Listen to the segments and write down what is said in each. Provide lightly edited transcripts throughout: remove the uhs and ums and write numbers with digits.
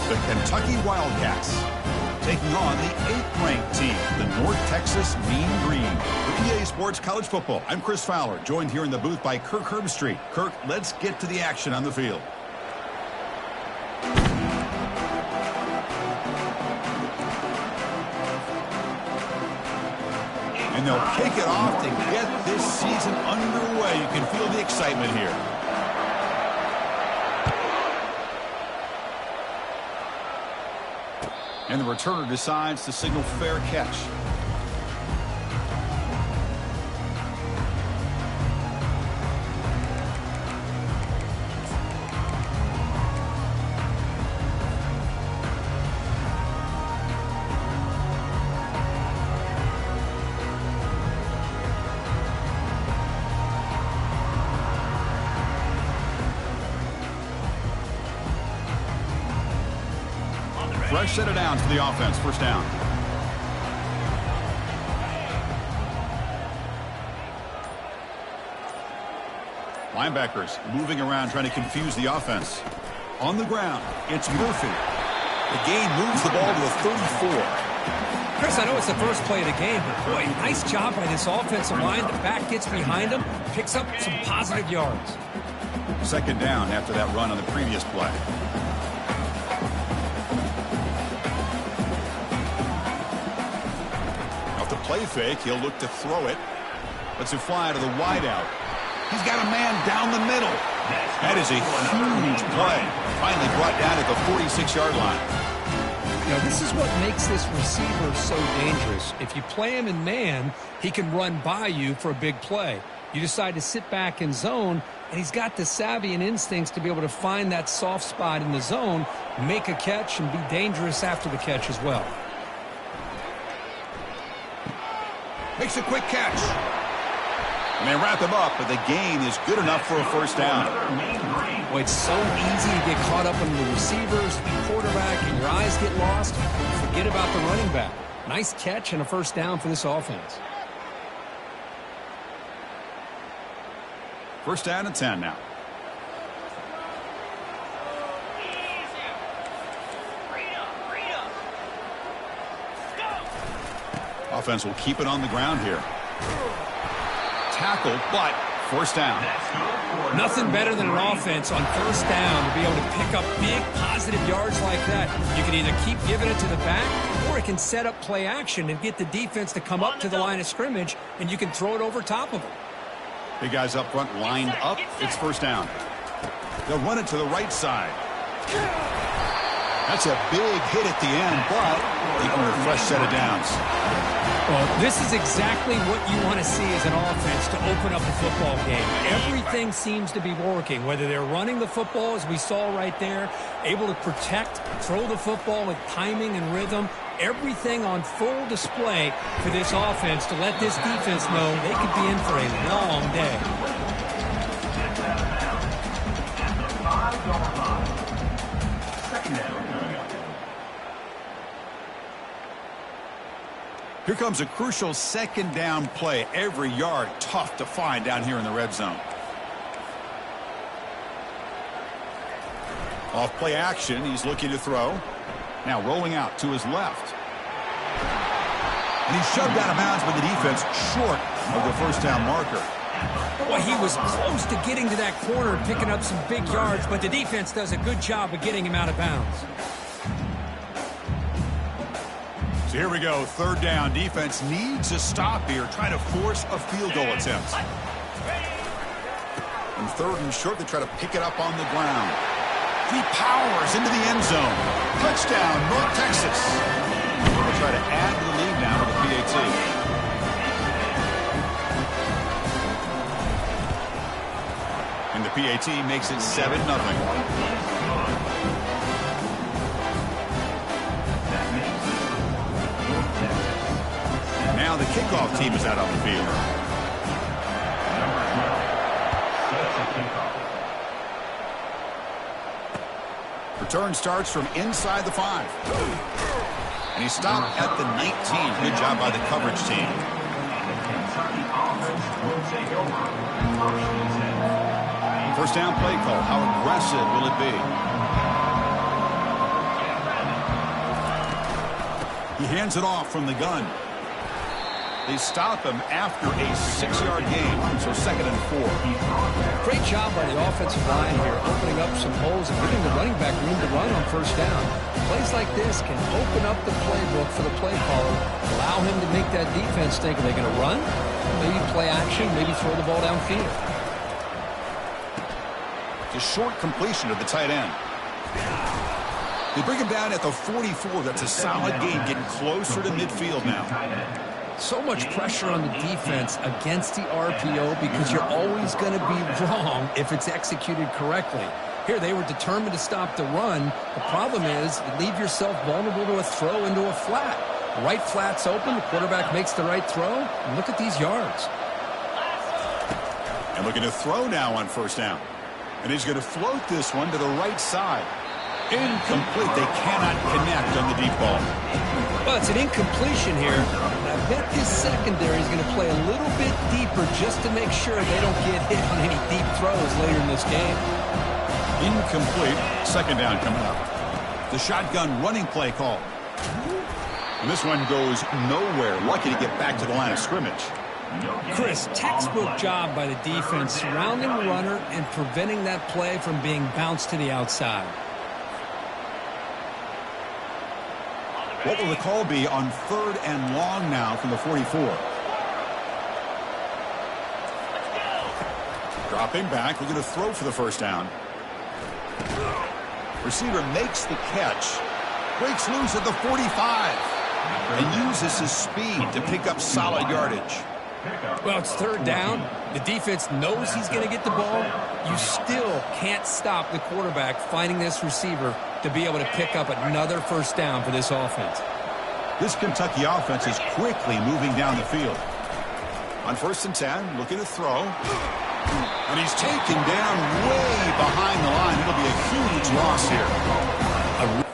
The Kentucky Wildcats taking on the 8th-ranked team, the North Texas Mean Green. For EA Sports College Football, I'm Chris Fowler, joined here in the booth by Kirk Herbstreit. Kirk, let's get to the action on the field. And they'll kick it off to get this season underway. You can feel the excitement here. And the returner decides to signal fair catch. Fresh set of downs for the offense. First down. Linebackers moving around trying to confuse the offense. On the ground, it's Murphy. The gain moves the ball to the 34. Chris, I know it's the first play of the game, but boy, nice job by this offensive line. The back gets behind him, picks up some positive yards. Second down after that run on the previous play. Play fake, he'll look to throw it. Lets it fly to the wideout. He's got a man down the middle. That is a huge play. Finally brought down at the 46-yard line. You know, this is what makes this receiver so dangerous. If you play him in man, he can run by you for a big play. You decide to sit back in zone, and he's got the savvy and instincts to be able to find that soft spot in the zone, make a catch, and be dangerous after the catch as well. Makes a quick catch. And they wrap him up, but the gain is good enough for a first down. Well, it's so easy to get caught up in the receivers, the quarterback, and your eyes get lost. Forget about the running back. Nice catch and a first down for this offense. First down and 10 now. Offense will keep it on the ground here. Tackle, but first down. Nothing better than an offense on first down to be able to pick up big positive yards like that. You can either keep giving it to the back, or it can set up play action and get the defense to come up to the line of scrimmage, and you can throw it over top of them. Big guys up front lined up. It's first down. They'll run it to the right side. That's a big hit at the end, but they earn a fresh set of downs. Well, this is exactly what you want to see as an offense to open up a football game. Everything seems to be working, whether they're running the football, as we saw right there, able to protect, throw the football with timing and rhythm, everything on full display for this offense to let this defense know they could be in for a long day. Here comes a crucial second down play. Every yard tough to find down here in the red zone. Off play action, he's looking to throw. Now rolling out to his left. And he's shoved out of bounds by the defense short of the first down marker. Well, he was close to getting to that corner and picking up some big yards, but the defense does a good job of getting him out of bounds. So here we go, third down. Defense needs a stop here, trying to force a field goal attempt. And third and short, they try to pick it up on the ground. He powers into the end zone. Touchdown, North Texas. They'll try to add to the lead now with the PAT. And the PAT makes it 7-0. Now the kickoff team is out on the field. Return starts from inside the 5. And he stopped at the 19. Good job by the coverage team. First down play call. How aggressive will it be? He hands it off from the gun. They stop him after a 6-yard gain, so 2nd and 4. Great job by the offensive line here, opening up some holes and giving the running back room to run on 1st down. Plays like this can open up the playbook for the play caller, allow him to make that defense think, are they going to run? Maybe play action, maybe throw the ball downfield. It's a short completion to the tight end. They bring him down at the 44. That's a solid gain, getting closer to midfield now. So much pressure on the defense against the RPO because you're always going to be wrong if it's executed correctly. Here, they were determined to stop the run. The problem is you leave yourself vulnerable to a throw into a flat. The right flat's open. The quarterback makes the right throw. And look at these yards. And looking to throw now on 1st down. And he's going to float this one to the right side. Incomplete. They cannot connect on the deep ball. Well, it's an incompletion here. And I bet this secondary is going to play a little bit deeper just to make sure they don't get hit on any deep throws later in this game. Incomplete. 2nd down coming up. The shotgun running play call. And this one goes nowhere. Lucky to get back to the line of scrimmage. Chris, textbook job by the defense surrounding the runner and preventing that play from being bounced to the outside. What will the call be on 3rd and long now from the 44? Dropping back, looking to throw for the 1st down. Receiver makes the catch. Breaks loose at the 45. And uses his speed to pick up solid yardage. Well, it's 3rd down. The defense knows he's going to get the ball. You still can't stop the quarterback finding this receiver to be able to pick up another 1st down for this offense. This Kentucky offense is quickly moving down the field. On 1st and 10, looking to throw. And he's taken down way behind the line. It'll be a huge loss here.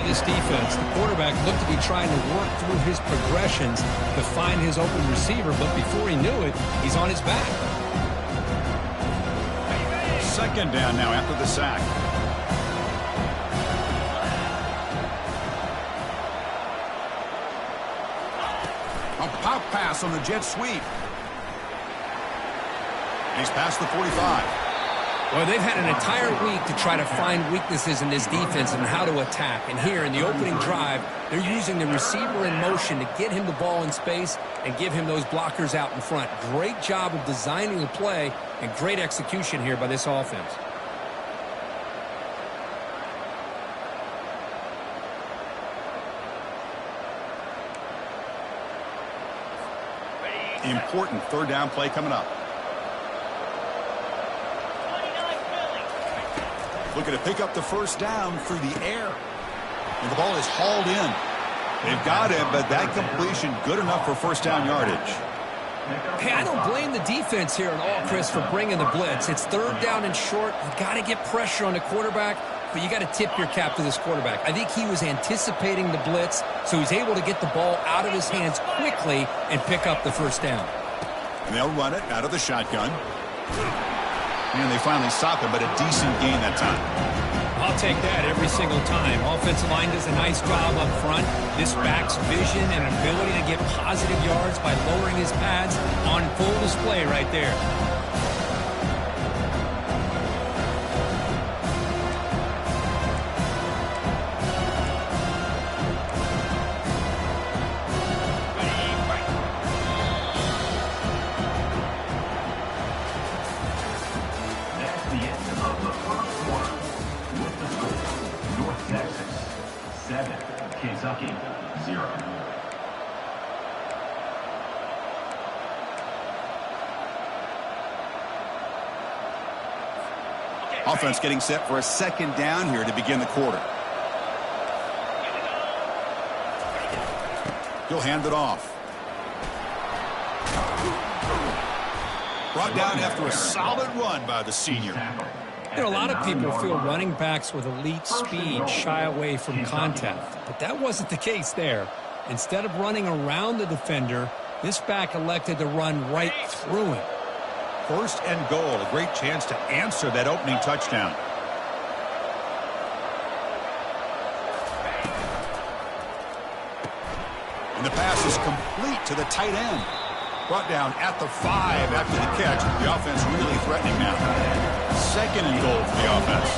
This defense, the quarterback looked to be trying to work through his progressions to find his open receiver, but before he knew it, he's on his back. 2nd down now after the sack. A pop pass on the jet sweep. He's past the 45. Well, they've had an entire week to try to find weaknesses in this defense and how to attack. And here in the opening drive, they're using the receiver in motion to get him the ball in space and give him those blockers out in front. Great job of designing the play and great execution here by this offense. Important 3rd down play coming up. Looking to pick up the 1st down through the air. And the ball is hauled in. They've got him, but that completion good enough for 1st down yardage. Hey, I don't blame the defense here at all, Chris, for bringing the blitz. It's 3rd down and short. You've got to get pressure on the quarterback, but you got to tip your cap to this quarterback. I think he was anticipating the blitz, so he's able to get the ball out of his hands quickly and pick up the 1st down. And they'll run it out of the shotgun. And they finally stop him, but a decent gain that time. I'll take that every single time. Offensive line does a nice job up front. This back's vision and ability to get positive yards by lowering his pads on full display right there. Kentucky 0. Offense getting set for a 2nd down here to begin the quarter. He'll hand it off. Brought down after a solid run by the senior. You know, a lot of people feel running backs with elite speed shy away from contact, but that wasn't the case there. Instead of running around the defender, this back elected to run right through him. First and goal, a great chance to answer that opening touchdown. And the pass is complete to the tight end. Brought down at the 5 after the catch. The offense really threatening now. Second and goal for the offense.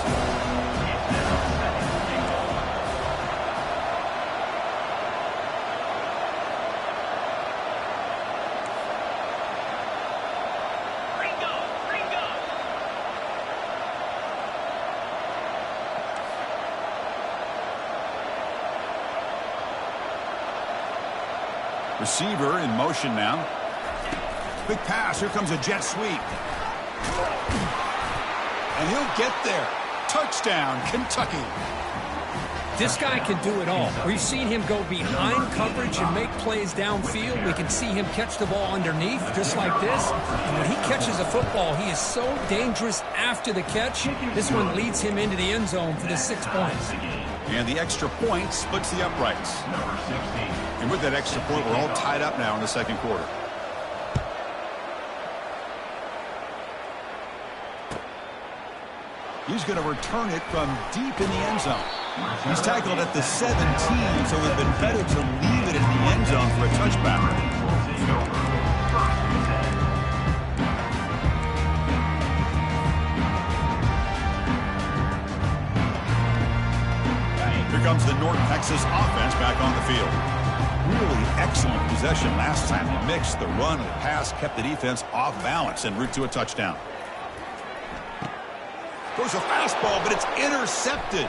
Receiver in motion now. Big pass. Here comes a jet sweep. And he'll get there. Touchdown, Kentucky. This guy can do it all. We've seen him go behind coverage and make plays downfield. We can see him catch the ball underneath, just like this. And when he catches a football, he is so dangerous after the catch. This one leads him into the end zone for the 6 points. And the extra point splits the uprights. And with that extra point, we're all tied up now in the second quarter. He's going to return it from deep in the end zone. He's tackled at the 17, so it would have been better to leave it in the end zone for a touchback. Here comes the North Texas offense back on the field. Really excellent possession last time. The mix, the run, and the pass kept the defense off balance en route to a touchdown. Goes a fastball, but it's intercepted.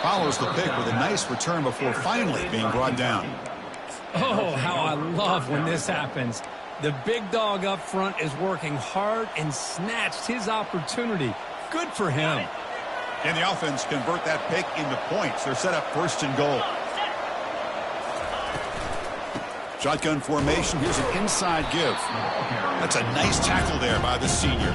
Follows the pick with a nice return before finally being brought down. Oh, how I love when this happens. The big dog up front is working hard and snatched his opportunity. Good for him. And the offense convert that pick into points. They're set up first and goal. Shotgun formation. Here's an inside give. That's a nice tackle there by the senior.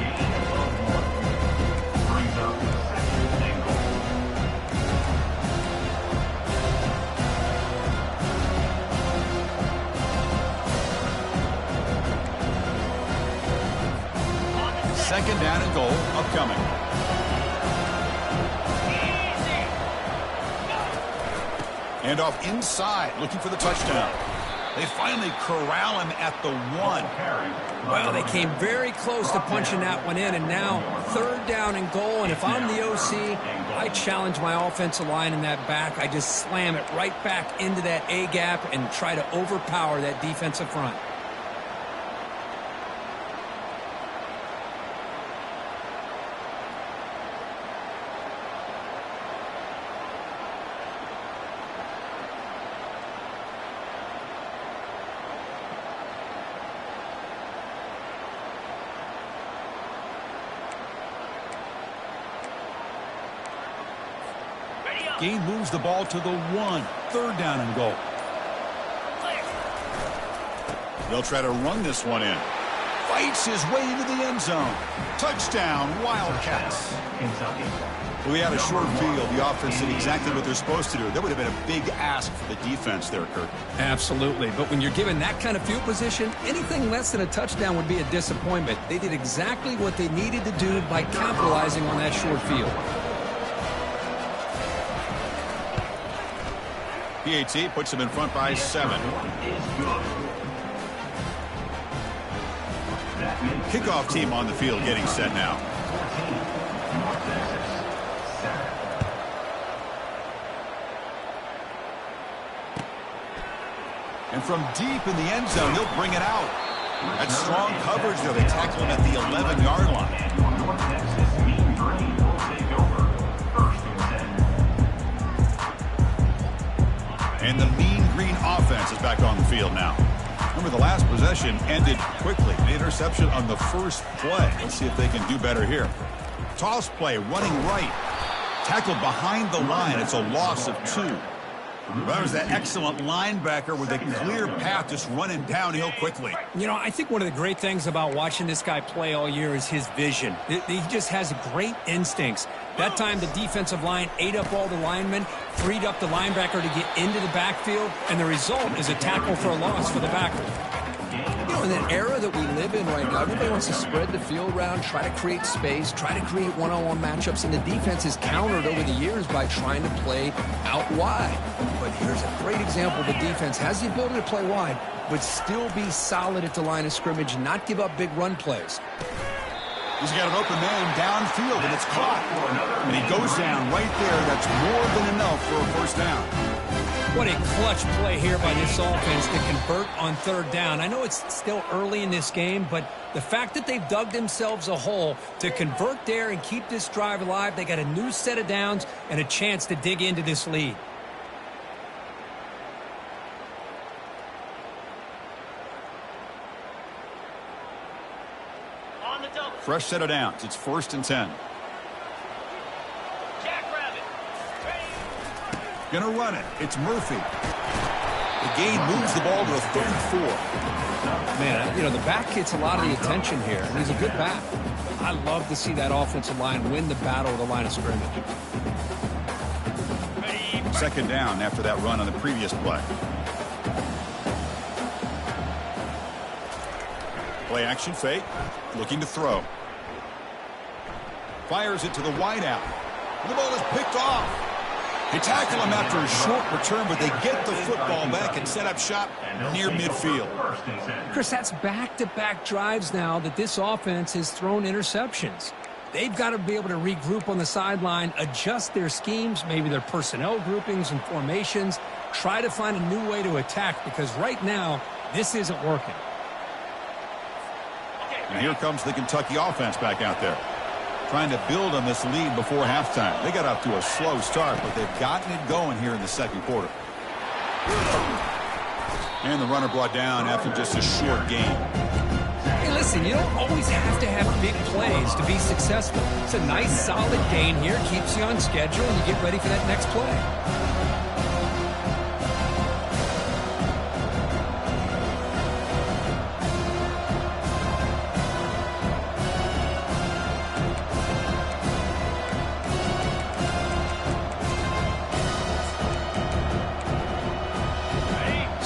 Second down and goal upcoming. And off inside, looking for the touchdown. They finally corral him at the 1. Well, they came very close to punching that one in, and now third down and goal. And if I'm the OC, I challenge my offensive line in that back. I just slam it right back into that A gap and try to overpower that defensive front. Gain moves the ball to the 1. Third down and goal. They'll try to run this one in. Fights his way into the end zone. Touchdown, Wildcats. We had a short field. The offense did exactly what they're supposed to do. That would have been a big ask for the defense there, Kirk. Absolutely. But when you're given that kind of field position, anything less than a touchdown would be a disappointment. They did exactly what they needed to do by capitalizing on that short field. PAT puts them in front by 7. Kickoff team on the field getting set now. And from deep in the end zone, he'll bring it out. That's strong coverage, though. They tackle him at the 11-yard line. And the Mean Green offense is back on the field now. Remember, the last possession ended quickly. The interception on the first play. Let's see if they can do better here. Toss play, running right. Tackled behind the line. It's a loss of 2. That was that excellent linebacker with a clear path just running downhill quickly. You know, I think one of the great things about watching this guy play all year is his vision. He just has great instincts. That time the defensive line ate up all the linemen, freed up the linebacker to get into the backfield, and the result is a tackle for a loss for the backer. You know, in an era that we live in right now, everybody wants to spread the field around, try to create space, try to create one-on-one matchups, and the defense has countered over the years by trying to play out wide. But here's a great example. The defense has the ability to play wide, but still be solid at the line of scrimmage, not give up big run plays. He's got an open man downfield, and it's caught. And he goes down right there. That's more than enough for a first down. What a clutch play here by this offense to convert on third down. I know it's still early in this game, but the fact that they've dug themselves a hole to convert there and keep this drive alive, they got a new set of downs and a chance to dig into this lead. Fresh set of downs. It's 1st and 10. Gonna run it. It's Murphy. The gain moves the ball to a 3rd and 4. Man, you know, the back gets a lot of the attention here, and he's a good back. I love to see that offensive line win the battle of the line of scrimmage. 2nd down after that run on the previous play. Play action fake. Looking to throw. Fires it to the wideout. The ball is picked off. They tackle him after a short return, but they get the football back and set up shop near midfield. Chris, that's back-to-back drives now that this offense has thrown interceptions. They've got to be able to regroup on the sideline, adjust their schemes, maybe their personnel groupings and formations, try to find a new way to attack, because right now, this isn't working. And here comes the Kentucky offense back out there, trying to build on this lead before halftime. They got off to a slow start, but they've gotten it going here in the 2nd quarter. And the runner brought down after just a short gain. Hey, listen, you don't always have to have big plays to be successful. It's a nice, solid gain here, keeps you on schedule, and you get ready for that next play.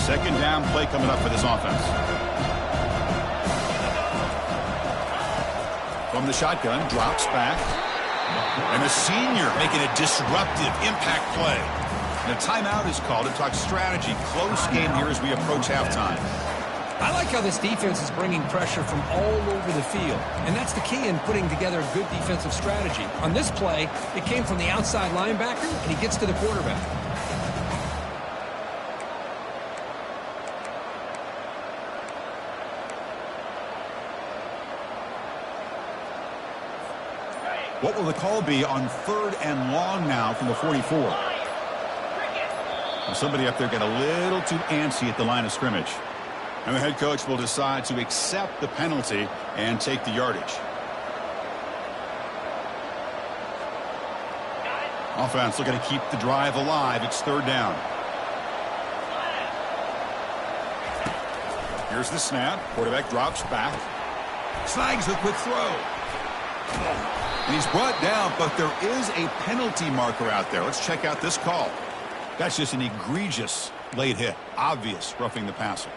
Second down play coming up for this offense. From the shotgun, drops back. And a senior making a disruptive impact play. And a timeout is called to talk strategy. Close game here as we approach halftime. I like how this defense is bringing pressure from all over the field. And that's the key in putting together a good defensive strategy. On this play, it came from the outside linebacker, and he gets to the quarterback. What will the call be on 3rd and long now from the 44? Well, somebody up there got a little too antsy at the line of scrimmage. And the head coach will decide to accept the penalty and take the yardage. Offense looking to keep the drive alive. It's 3rd down. Here's the snap. Quarterback drops back. Snags a quick throw. And he's brought down, but there is a penalty marker out there. Let's check out this call. That's just an egregious late hit. Obvious roughing the passer.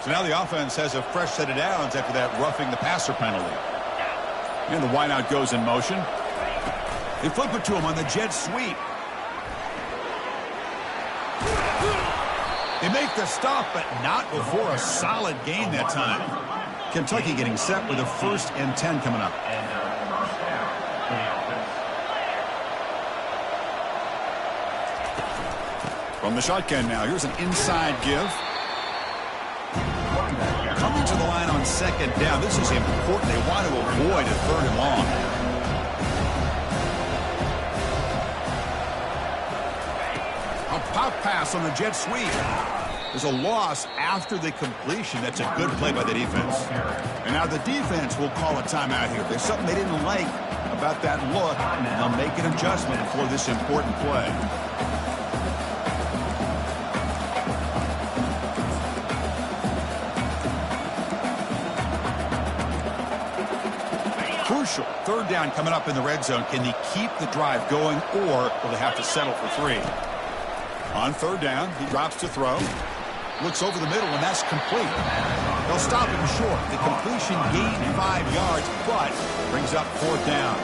So now the offense has a fresh set of downs after that roughing the passer penalty. And the wideout goes in motion. They flip it to him on the jet sweep. They make the stop, but not before a solid gain that time. Kentucky getting set with a 1st and 10 coming up. From the shotgun now, here's an inside give. Coming to the line on on second down. This is important. They want to avoid a third and long. A pop pass on the jet sweep. There's a loss after the completion. That's a good play by the defense. And now the defense will call a timeout here. There's something they didn't like about that look, and they'll make an adjustment for this important play. Crucial. Third down coming up in the red zone. Can they keep the drive going, or will they have to settle for 3? On third down, he drops to throw. Looks over the middle, and that's complete. They'll stop him short. The completion gained 5 yards, but brings up fourth down.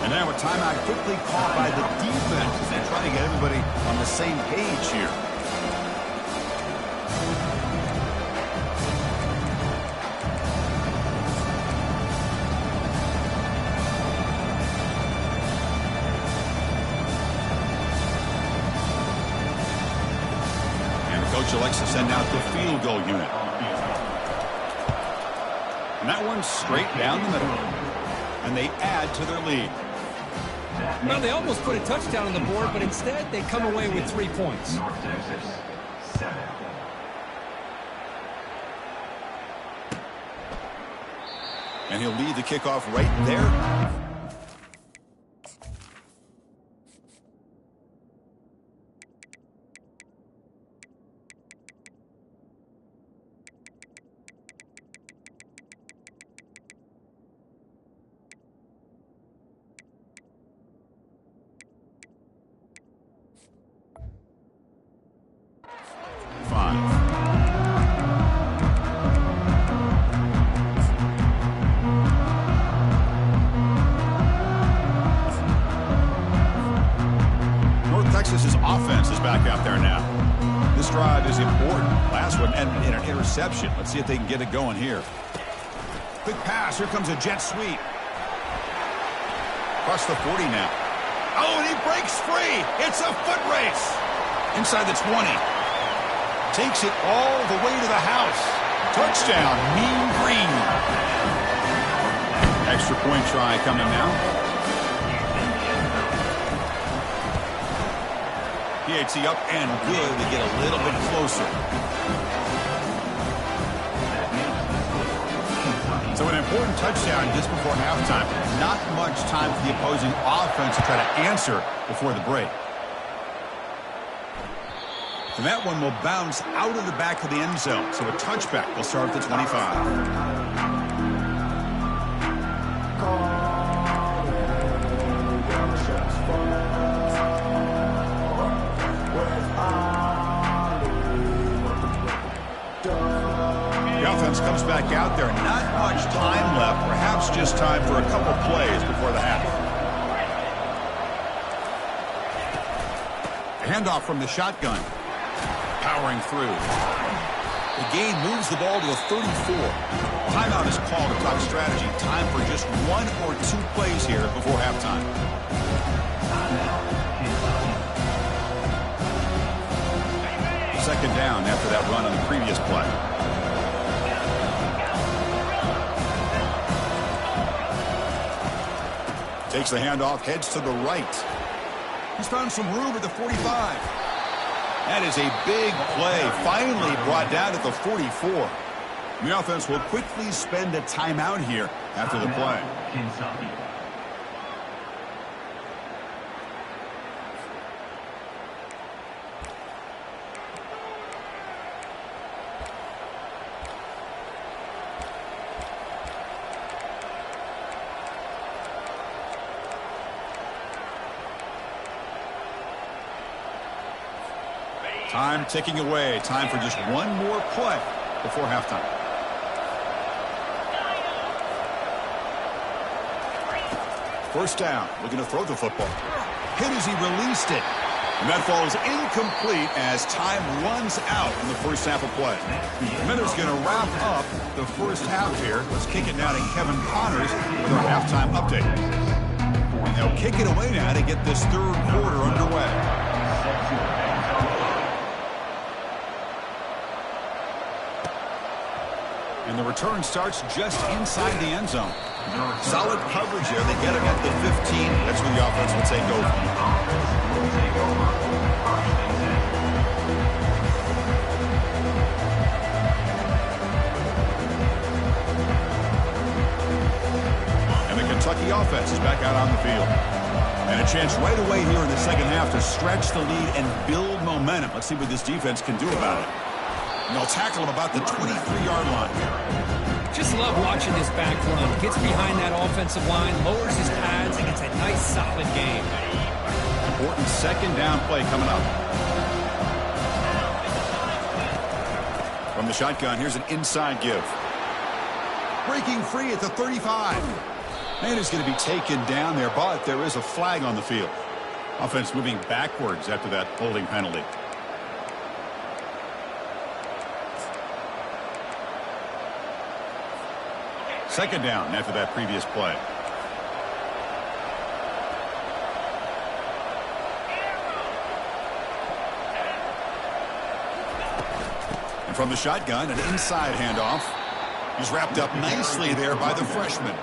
And now a timeout quickly called by the defense as they try to get everybody on the same page here. Coach elects to send out the field goal unit. And that one's straight down the middle. And they add to their lead. Well, they almost put a touchdown on the board, but instead they come away with 3 points. North Texas, 7. And he'll lead the kickoff right there. Texas's offense is back out there now. This drive is important. Last one ended in an interception. Let's see if they can get it going here. Quick pass. Here comes a jet sweep. Across the 40 now. Oh, and he breaks free. It's a foot race. Inside the 20. Takes it all the way to the house. Touchdown, Mean Green. Extra point try coming now. PAT up and good to get a little bit closer. So an important touchdown just before halftime. Not much time for the opposing offense to try to answer before the break. And that one will bounce out of the back of the end zone. So a touchback will start at the 25. The offense comes back out there. Not much time left. Perhaps just time for a couple plays before the half. A handoff from the shotgun. Powering through. The gain moves the ball to the 34. Timeout is called to talk strategy. Time for just 1 or 2 plays here before halftime. Second down after that run on the previous play. Takes the handoff, heads to the right. He's found some room at the 45. That is a big play, finally brought down at the 44. The offense will quickly spend a timeout here after the play. Kentucky. Time ticking away. Time for just 1 more play before halftime. First down. Looking to throw the football. Hit as he released it. And that falls incomplete as time runs out in the first half of play. And then there's going to wrap up the first half here. Let's kick it now to Kevin Connors with our halftime update. And they'll kick it away now to get this third quarter underway. And the return starts just inside the end zone. Solid coverage there. They get him at the 15. That's where the offense will take over. And the Kentucky offense is back out on the field. And a chance right away here in the second half to stretch the lead and build momentum. Let's see what this defense can do about it. And they'll tackle him about the 23-yard line. Just love watching this back run. Gets behind that offensive line, lowers his pads, and gets a nice, solid game. Important second down play coming up. From the shotgun, here's an inside give. Breaking free at the 35. And he's going to be taken down there, but there is a flag on the field. Offense moving backwards after that holding penalty. Second down after that previous play. And from the shotgun, an inside handoff. He's wrapped up nicely there by the freshman.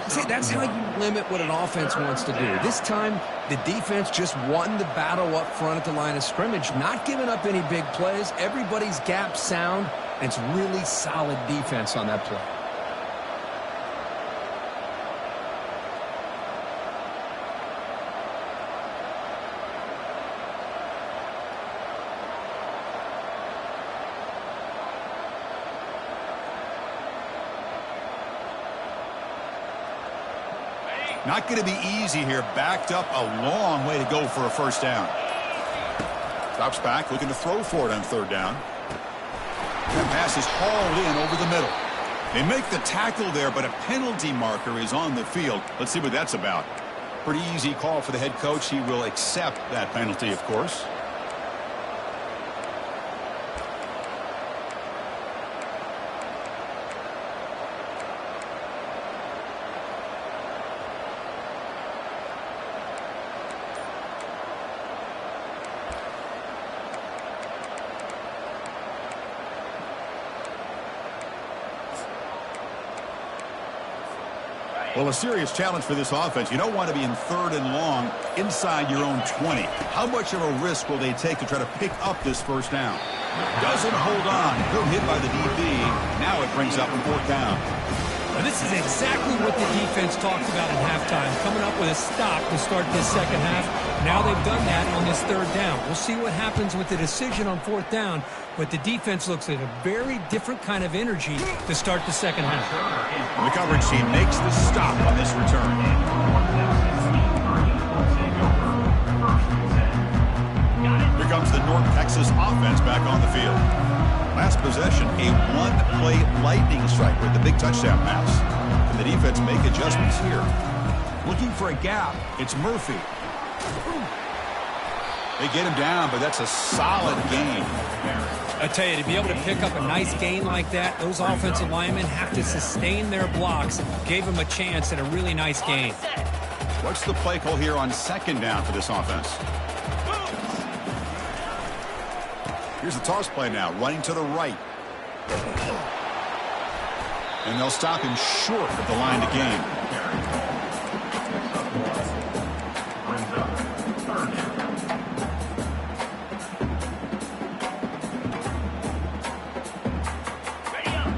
See, that's how you limit what an offense wants to do. This time, the defense just won the battle up front at the line of scrimmage, not giving up any big plays. Everybody's gap sound, and it's really solid defense on that play. Not going to be easy here. Backed up a long way to go for a first down. Drops back, looking to throw for it on third down. That pass is hauled in over the middle. They make the tackle there, but a penalty marker is on the field. Let's see what that's about. Pretty easy call for the head coach. He will accept that penalty, of course. Well, a serious challenge for this offense. You don't want to be in third and long inside your own 20. How much of a risk will they take to try to pick up this first down? Doesn't hold on. Good hit by the DB. Now it brings up a fourth down. Now, this is exactly what the defense talked about at halftime, coming up with a stop to start this second half. Now they've done that on this third down. We'll see what happens with the decision on fourth down, but the defense looks at a very different kind of energy to start the second half. And the coverage team makes the stop on this return. Here comes the North Texas offense back on the field. Last possession, a one-play lightning strike with the big touchdown pass. And the defense make adjustments here. Looking for a gap. It's Murphy. They get him down, but that's a solid gain. I tell you, to be able to pick up a nice gain like that, those offensive linemen have to sustain their blocks. Gave him a chance at a really nice gain. What's the play call here on second down for this offense? Here's the toss play now, running to the right. And they'll stop him short of the line to gain.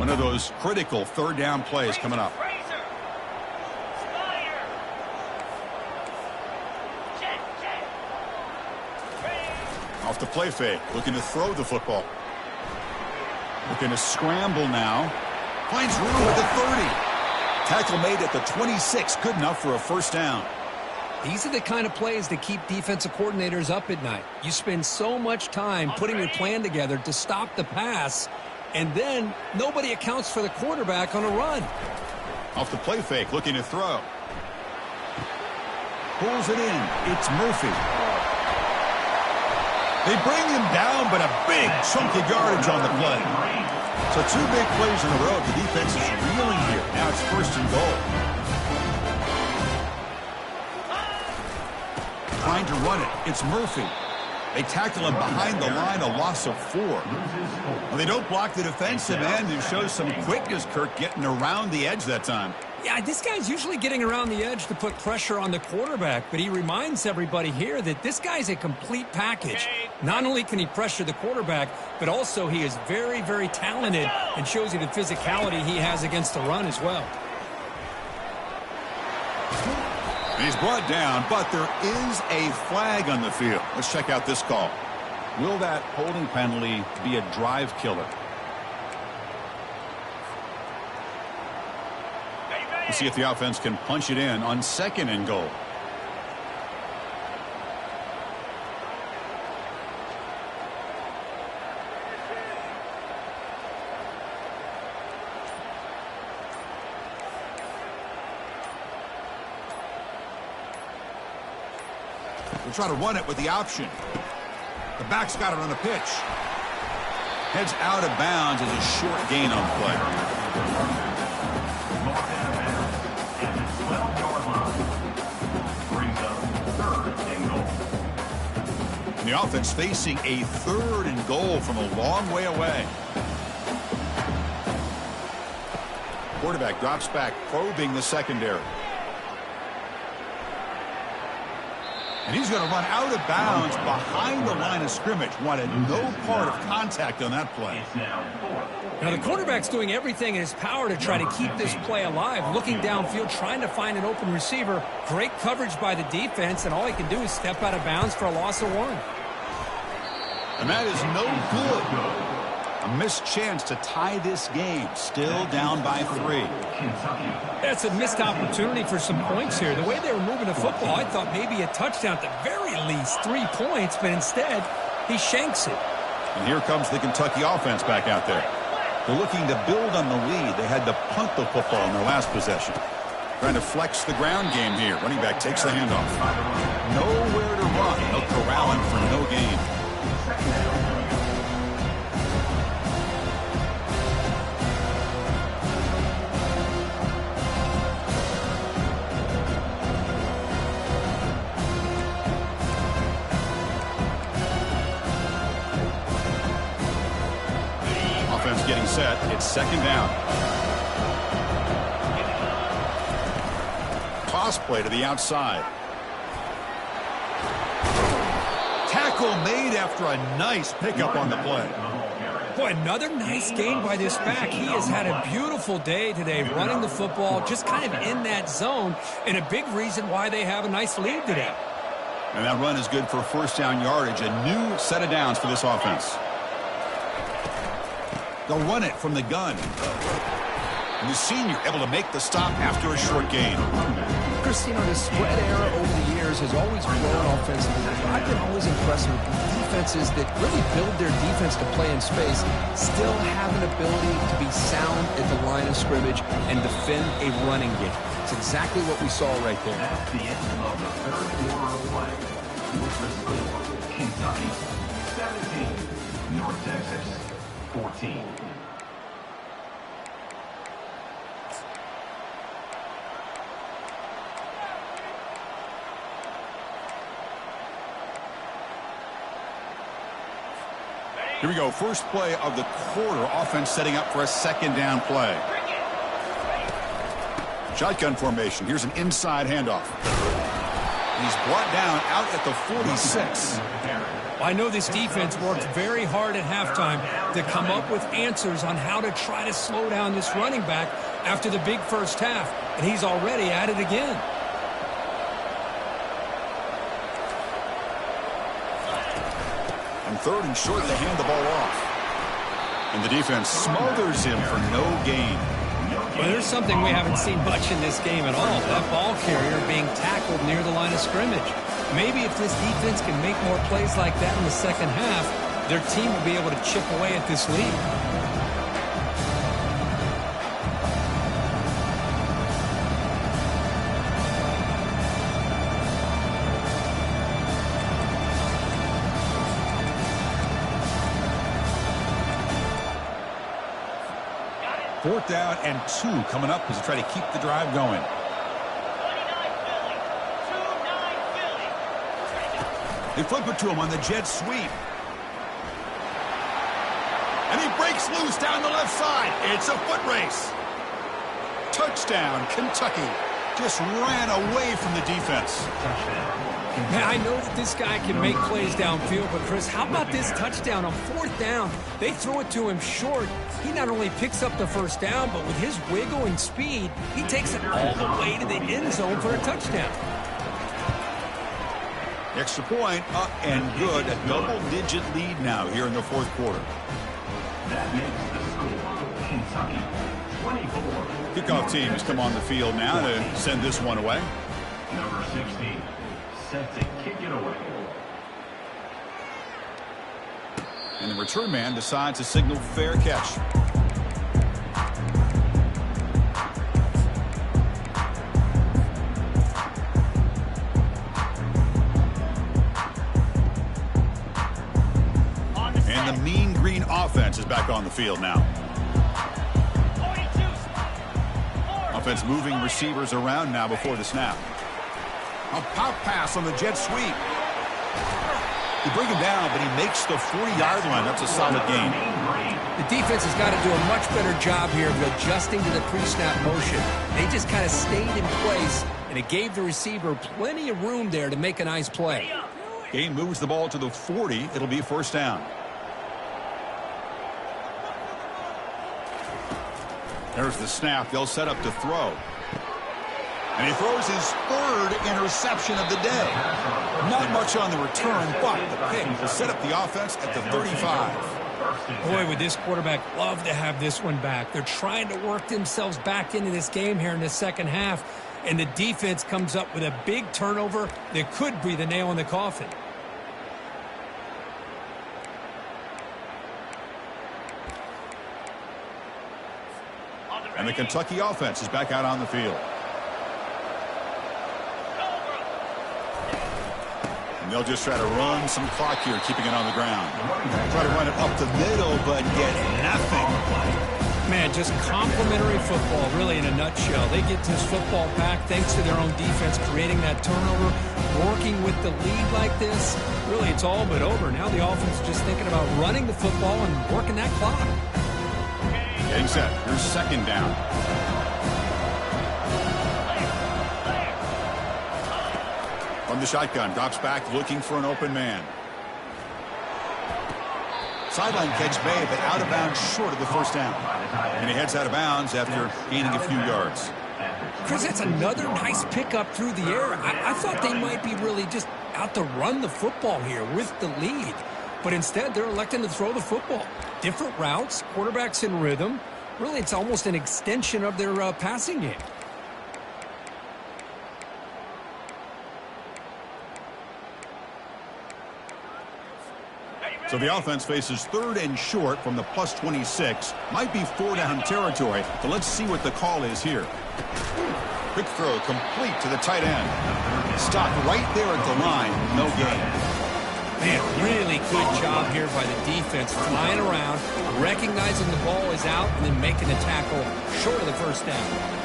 One of those critical third down plays coming up. Off the play fake, looking to throw the football. Looking to scramble now. Finds room at the 30. Tackle made at the 26, good enough for a first down. These are the kind of plays that keep defensive coordinators up at night. You spend so much time putting your plan together to stop the pass, and then nobody accounts for the quarterback on a run. Off the play fake, looking to throw. Pulls it in. It's Murphy. They bring him down, but a big chunk of yardage on the play. So two big plays in a row. The defense is reeling here. Now it's first and goal. Trying to run it. It's Murphy. They tackle him behind the line, a loss of 4. Well, they don't block the defensive end and show some quickness, Kirk, getting around the edge that time. Yeah, this guy's usually getting around the edge to put pressure on the quarterback, but he reminds everybody here that this guy's a complete package. Not only can he pressure the quarterback, but also he is very, very talented and shows you the physicality he has against the run as well. He's brought down, but there is a flag on the field. Let's check out this call. Will that holding penalty be a drive killer? We'll see if the offense can punch it in on 2nd and goal. We'll try to run it with the option. The back's got it on the pitch. Heads out of bounds as a short gain on play. And the offense facing a 3rd and goal from a long way away. Quarterback drops back, probing the secondary. And he's going to run out of bounds behind the line of scrimmage. Wanted no part of contact on that play. Now, the quarterback's doing everything in his power to try to keep this play alive, looking downfield, trying to find an open receiver. Great coverage by the defense, and all he can do is step out of bounds for a loss of 1. And that is no good. A missed chance to tie this game. Still down by 3. That's a missed opportunity for some points here. The way they were moving the football, I thought maybe a touchdown at the very least, 3 points, but instead he shanks it. And here comes the Kentucky offense back out there. They're looking to build on the lead. They had to punt the football in their last possession. Trying to flex the ground game here. Running back takes the handoff. Nowhere to run. They'll corral him for no gain. Getting set. It's 2nd down. Toss play to the outside. Tackle made after a nice pickup on the play. Boy, another nice gain by this back. He has had a beautiful day today running the football, just kind of in that zone, and a big reason why they have a nice lead today. And that run is good for 1st down yardage. A new set of downs for this offense. They'll run it from the gun. And the senior able to make the stop after a short gain. Christine, the spread era over the years has always grown offensively. But I've been always impressed with defenses that really build their defense to play in space, still have an ability to be sound at the line of scrimmage and defend a running game. It's exactly what we saw right there. That's the end of the 3rd quarter of play. With the score, Kentucky 17, North Texas 14. Here we go. First play of the quarter. Offense setting up for a 2nd down play. Shotgun formation. Here's an inside handoff. He's brought down out at the 46. I know this defense worked very hard at halftime to come up with answers on how to try to slow down this running back after the big first half, and he's already at it again. And 3rd and short, they hand the ball off. And the defense smothers him for no gain. Well, there's something we haven't seen much in this game at all. That ball carrier being tackled near the line of scrimmage. Maybe if this defense can make more plays like that in the second half, their team will be able to chip away at this lead. Fourth down and 2 coming up as they try to keep the drive going. They flip it to him on the jet sweep. And he breaks loose down the left side. It's a foot race. Touchdown, Kentucky. Just ran away from the defense. Man, I know that this guy can make plays downfield, but Chris, how about this touchdown on 4th down? They throw it to him short. He not only picks up the first down, but with his wiggle and speed, he takes it all the way to the end zone for a touchdown. Extra point up and good. A double-digit lead now here in the 4th quarter. That makes the score Kentucky 24. Kickoff teams come on the field now to send this one away. Number 16, set to kick it away. And the return man decides to signal fair catch. And the Mean Green offense is back on the field now. Offense moving receivers around now before the snap. A pop pass on the jet sweep. They bring him down, but he makes the 40-yard line. That's a solid gain. The defense has got to do a much better job here of adjusting to the pre-snap motion. They just kind of stayed in place, and it gave the receiver plenty of room there to make a nice play. Gain moves the ball to the 40. It'll be first down. There's the snap. They'll set up to throw. And he throws his 3rd interception of the day. Not much on the return, but the pick will set up the offense at the 35. Boy, would this quarterback love to have this one back. They're trying to work themselves back into this game here in the second half, and the defense comes up with a big turnover that could be the nail in the coffin. And the Kentucky offense is back out on the field. And they'll just try to run some clock here, keeping it on the ground. Try to run it up the middle, but get nothing. Man, just complimentary football, really, in a nutshell. They get this football back thanks to their own defense, creating that turnover, working with the lead like this. Really, it's all but over. Now the offense is just thinking about running the football and working that clock. Getting set. Here's second down. From the shotgun, drops back looking for an open man. Sideline catch made, but out of bounds short of the first down. And he heads out of bounds after gaining a few yards. Chris, that's another nice pickup through the air. I thought they might be really just out to run the football here with the lead. But instead, they're electing to throw the football. Different routes, quarterbacks in rhythm. Really, it's almost an extension of their passing game. So the offense faces 3rd and short from the plus 26. Might be 4-down territory, but let's see what the call is here. Quick throw complete to the tight end. Stopped right there at the line. No gain. Man, really good job here by the defense, flying around, recognizing the ball is out, and then making the tackle short of the first down.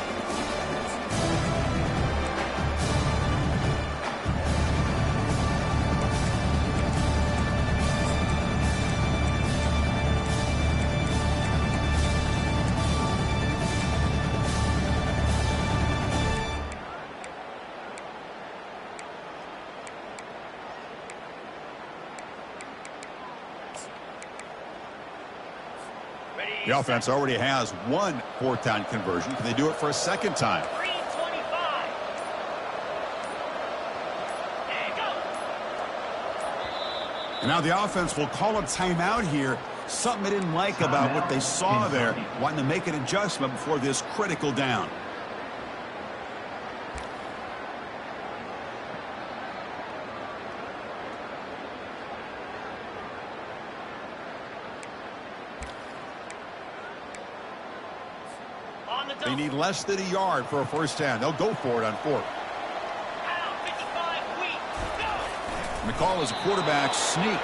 The offense already has one 4th down conversion. Can they do it for a second time? And now the offense will call a timeout here. Something they didn't like about what they saw there. Wanting to make an adjustment before this critical down. They need less than a yard for a first down. They'll go for it on 4th. And the call is a quarterback sneak.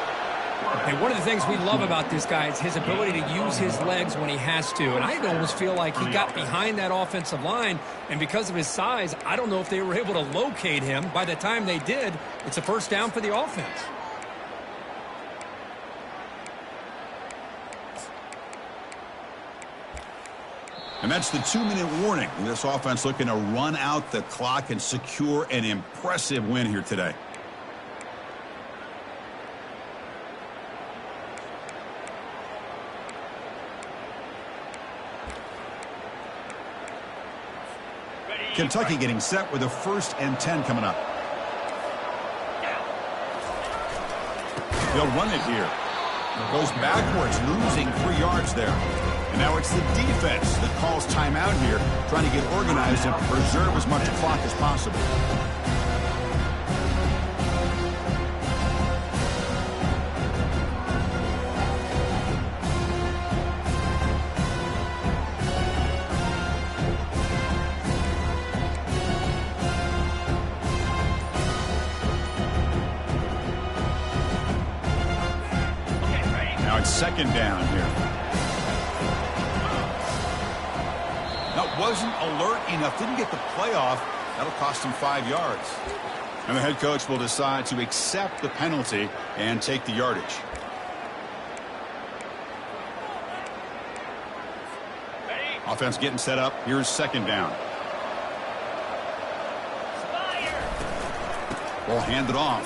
Hey, one of the things we love about this guy is his ability to use his legs when he has to. And I almost feel like he got behind that offensive line, and because of his size, I don't know if they were able to locate him. By the time they did, it's a first down for the offense. And that's the 2-minute warning. This offense looking to run out the clock and secure an impressive win here today. Kentucky getting set with a 1st and 10 coming up. They'll run it here. Goes backwards, losing 3 yards there. And now it's the defense that calls timeout here, trying to get organized and preserve as much clock as possible. Now it's 2nd down here. That wasn't alert enough. Didn't get the play off. That'll cost him 5 yards. And the head coach will decide to accept the penalty and take the yardage. Offense getting set up. Here's 2nd down. Ball handed off.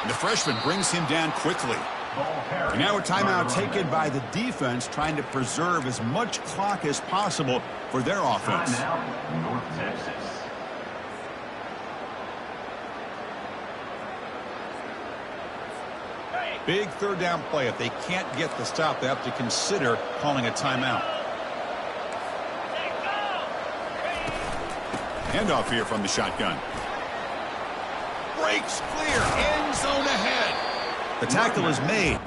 And the freshman brings him down quickly. And now a timeout taken by the defense, trying to preserve as much clock as possible for their offense. Timeout, North Texas. Big 3rd down play. If they can't get the stop, they have to consider calling a timeout. Handoff here from the shotgun. Breaks clear. End zone ahead. The tackle is made.